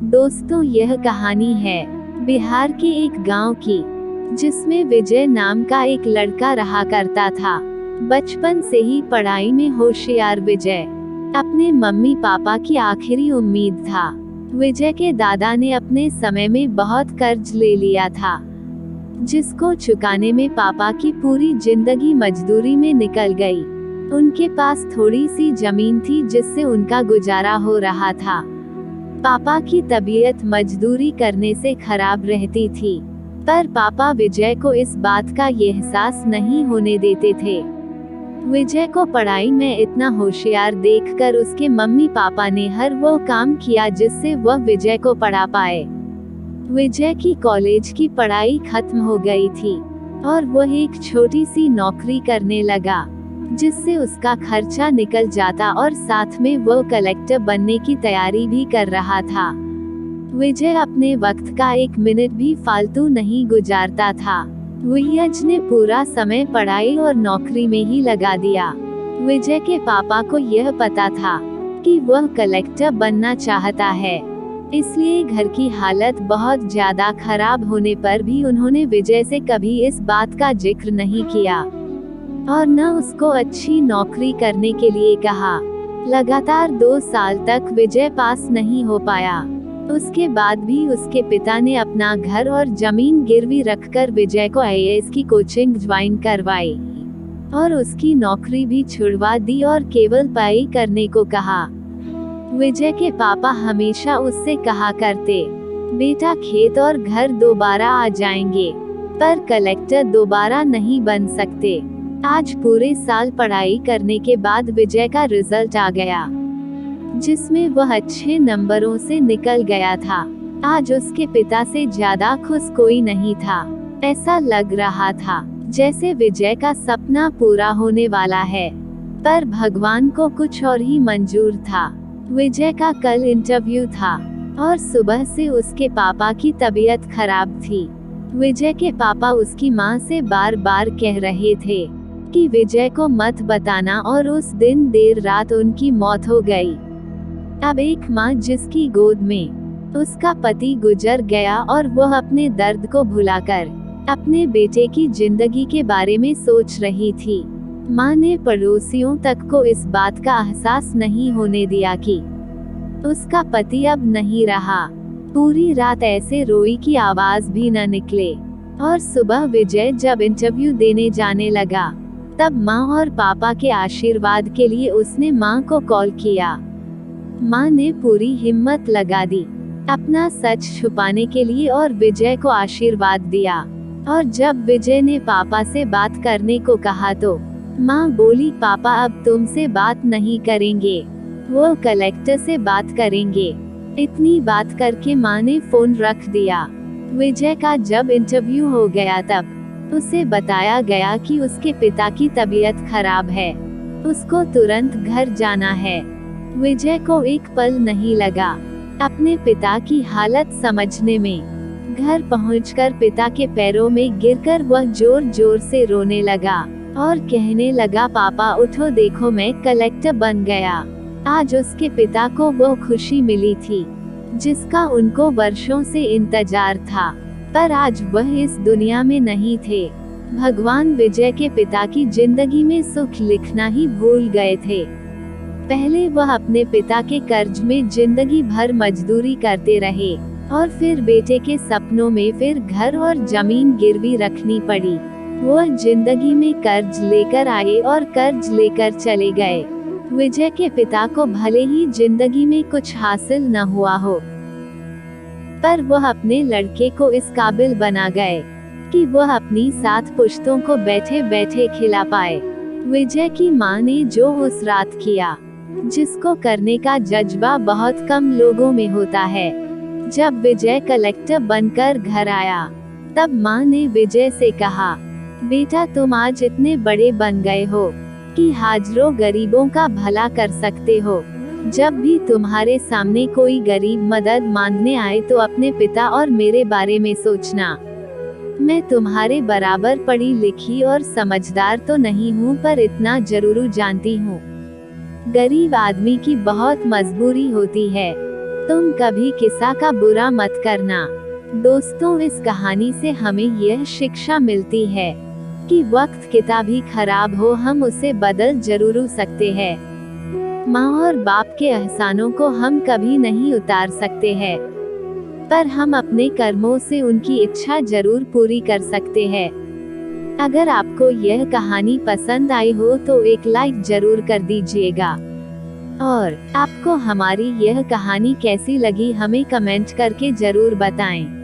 दोस्तों, यह कहानी है बिहार के एक गांव की, जिसमें विजय नाम का एक लड़का रहा करता था। बचपन से ही पढ़ाई में होशियार विजय अपने मम्मी पापा की आखिरी उम्मीद था। विजय के दादा ने अपने समय में बहुत कर्ज ले लिया था, जिसको चुकाने में पापा की पूरी जिंदगी मजदूरी में निकल गई। उनके पास थोड़ी सी जमीन थी जिससे उनका गुजारा हो रहा था। पापा की तबीयत मजदूरी करने से खराब रहती थी, पर पापा विजय को इस बात का एहसास नहीं होने देते थे। विजय को पढ़ाई में इतना होशियार देखकर उसके मम्मी पापा ने हर वो काम किया जिससे वह विजय को पढ़ा पाए। विजय की कॉलेज की पढ़ाई खत्म हो गई थी और वह एक छोटी सी नौकरी करने लगा, जिससे उसका खर्चा निकल जाता और साथ में वो कलेक्टर बनने की तैयारी भी कर रहा था। विजय अपने वक्त का एक मिनट भी फालतू नहीं गुजारता था। विजय ने पूरा समय पढ़ाई और नौकरी में ही लगा दिया। विजय के पापा को यह पता था कि वह कलेक्टर बनना चाहता है, इसलिए घर की हालत बहुत ज्यादा खराब होने पर भी उन्होंने विजय से कभी इस बात का जिक्र नहीं किया और न उसको अच्छी नौकरी करने के लिए कहा। लगातार 2 साल तक विजय पास नहीं हो पाया। उसके बाद भी उसके पिता ने अपना घर और जमीन गिरवी रखकर विजय को आईएएस की कोचिंग ज्वाइन करवाई और उसकी नौकरी भी छुड़वा दी और केवल पढ़ाई करने को कहा। विजय के पापा हमेशा उससे कहा करते, बेटा खेत और घर दोबारा आ जाएंगे, पर कलेक्टर दोबारा नहीं बन सकते। आज पूरे साल पढ़ाई करने के बाद विजय का रिजल्ट आ गया, जिसमें वह अच्छे नंबरों से निकल गया था। आज उसके पिता से ज्यादा खुश कोई नहीं था। ऐसा लग रहा था जैसे विजय का सपना पूरा होने वाला है, पर भगवान को कुछ और ही मंजूर था। विजय का कल इंटरव्यू था और सुबह से उसके पापा की तबीयत खराब थी। विजय के पापा उसकी माँ से बार बार कह रहे थे कि विजय को मत बताना, और उस दिन देर रात उनकी मौत हो गई। अब एक माँ जिसकी गोद में उसका पति गुजर गया और वह अपने दर्द को भुलाकर अपने बेटे की जिंदगी के बारे में सोच रही थी। माँ ने पड़ोसियों तक को इस बात का एहसास नहीं होने दिया कि उसका पति अब नहीं रहा। पूरी रात ऐसे रोई कि आवाज भी न निकले, और सुबह विजय जब इंटरव्यू देने जाने लगा, तब माँ और पापा के आशीर्वाद के लिए उसने माँ को कॉल किया। माँ ने पूरी हिम्मत लगा दी अपना सच छुपाने के लिए और विजय को आशीर्वाद दिया। और जब विजय ने पापा से बात करने को कहा तो माँ बोली, पापा अब तुमसे बात नहीं करेंगे, वो कलेक्टर से बात करेंगे। इतनी बात करके माँ ने फोन रख दिया। विजय का जब इंटरव्यू हो गया तब उसे बताया गया कि उसके पिता की तबीयत खराब है, उसको तुरंत घर जाना है। विजय को एक पल नहीं लगा अपने पिता की हालत समझने में। घर पहुंचकर पिता के पैरों में गिरकर वह जोर जोर से रोने लगा और कहने लगा, पापा उठो, देखो मैं कलेक्टर बन गया। आज उसके पिता को वो खुशी मिली थी जिसका उनको वर्षों से इंतजार था, पर आज वह इस दुनिया में नहीं थे। भगवान विजय के पिता की जिंदगी में सुख लिखना ही भूल गए थे। पहले वह अपने पिता के कर्ज में जिंदगी भर मजदूरी करते रहे और फिर बेटे के सपनों में फिर घर और जमीन गिरवी रखनी पड़ी। वह जिंदगी में कर्ज लेकर आए और कर्ज लेकर चले गए। विजय के पिता को भले ही जिंदगी में कुछ हासिल न हुआ हो, पर वह अपने लड़के को इस काबिल बना गए कि वह अपनी 7 पुश्तों को बैठे बैठे खिला पाए। विजय की माँ ने जो उस रात किया, जिसको करने का जज्बा बहुत कम लोगों में होता है। जब विजय कलेक्टर बनकर घर आया, तब माँ ने विजय से कहा, बेटा तुम आज इतने बड़े बन गए हो कि हाजारों गरीबों का भला कर सकते हो। जब भी तुम्हारे सामने कोई गरीब मदद मांगने आए तो अपने पिता और मेरे बारे में सोचना। मैं तुम्हारे बराबर पढ़ी लिखी और समझदार तो नहीं हूँ, पर इतना जरूर जानती हूँ, गरीब आदमी की बहुत मजबूरी होती है। तुम कभी किसी का बुरा मत करना। दोस्तों, इस कहानी से हमें यह शिक्षा मिलती है कि वक्त कितना भी खराब हो, हम उसे बदल जरूर सकते हैं। माँ और बाप के एहसानों को हम कभी नहीं उतार सकते हैं, पर हम अपने कर्मों से उनकी इच्छा जरूर पूरी कर सकते हैं। अगर आपको यह कहानी पसंद आई हो तो एक लाइक जरूर कर दीजिएगा, और आपको हमारी यह कहानी कैसी लगी हमें कमेंट करके जरूर बताएं।